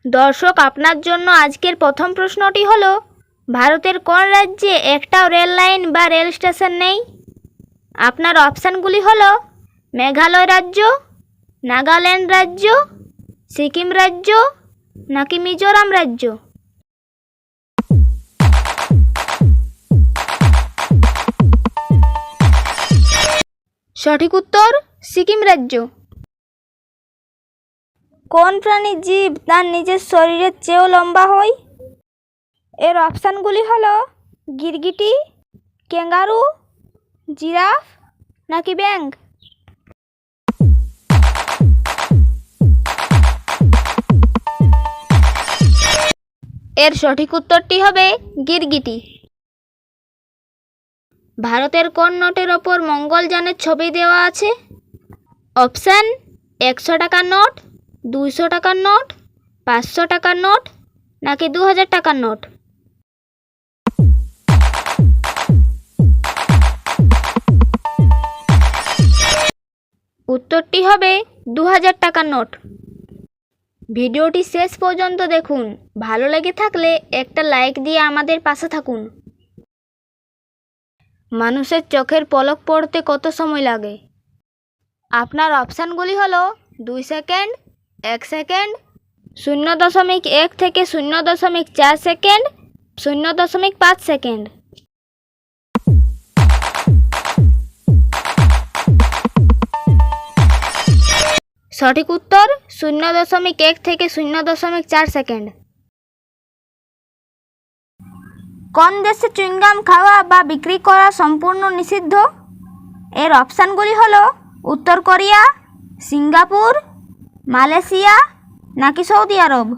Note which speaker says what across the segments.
Speaker 1: দর্শক, আপনার জন্য আজকের প্রথম প্রশ্নটি হলো, ভারতের কোন রাজ্যে একটাও রেল লাইন বা রেল স্টেশন নেই? আপনার অপশানগুলি হলো মেঘালয় রাজ্য, নাগাল্যান্ড রাজ্য, সিকিম রাজ্য নাকি মিজোরাম রাজ্য। সঠিক উত্তর সিকিম রাজ্য। কোন প্রাণীর জীব তার নিজের শরীরের চেয়েও লম্বা হয়? এর অপশানগুলি হলো গিরগিটি, ক্যাঙ্গারু, জিরাফ নাকি ব্যাঙ। এর সঠিক উত্তরটি হবে গিরগিটি। ভারতের কোন নোটের ওপর মঙ্গলযানের ছবি দেওয়া আছে? অপশান 100 টাকার নোট, 200 টাকার নোট, 500 টাকার নোট নাকি 2000 টাকার নোট। উত্তরটি হবে 2000 টাকার নোট। ভিডিওটি শেষ পর্যন্ত দেখুন। ভালো লেগে থাকলে একটা লাইক দিয়ে আমাদের পাশে থাকুন। মানুষের চোখের পলক পড়তে কত সময় লাগে? আপনার অপশানগুলি হলো 2 সেকেন্ড, 1 সেকেন্ড, 0.1 থেকে 0.4 সেকেন্ড, 0.5 সেকেন্ড। সঠিক উত্তর 0.1 থেকে 0.4 সেকেন্ড। কোন দেশে চুইংগাম খাওয়া বা বিক্রি করা সম্পূর্ণ নিষিদ্ধ? এর অপশানগুলি হলো উত্তর কোরিয়া, সিঙ্গাপুর, মালয়েশিয়া নাকি সৌদি আরব।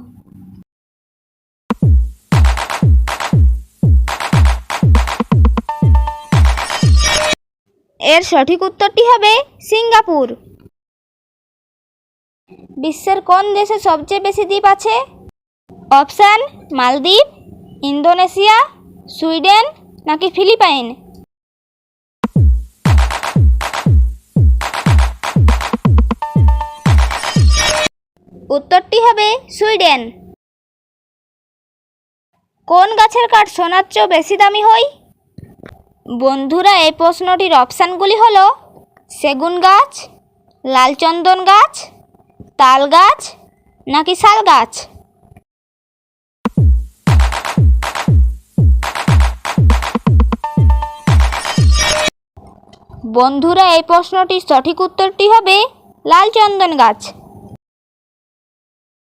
Speaker 1: এর সঠিক উত্তরটি হবে সিঙ্গাপুর। বিশ্বের কোন দেশে সবচেয়ে বেশি দ্বীপ আছে? অপশান মালদ্বীপ, ইন্দোনেশিয়া, সুইডেন নাকি ফিলিপাইন। উত্তরটি হবে সুইডেন। কোন গাছের কাঠ সোনার চেয়েও বেশি দামি হয়? বন্ধুরা, এই প্রশ্নটির অপশানগুলি হলো সেগুন গাছ, লাল চন্দন গাছ, তাল গাছ নাকি শাল গাছ। বন্ধুরা, এই প্রশ্নটির সঠিক উত্তরটি হবে লাল চন্দন গাছ।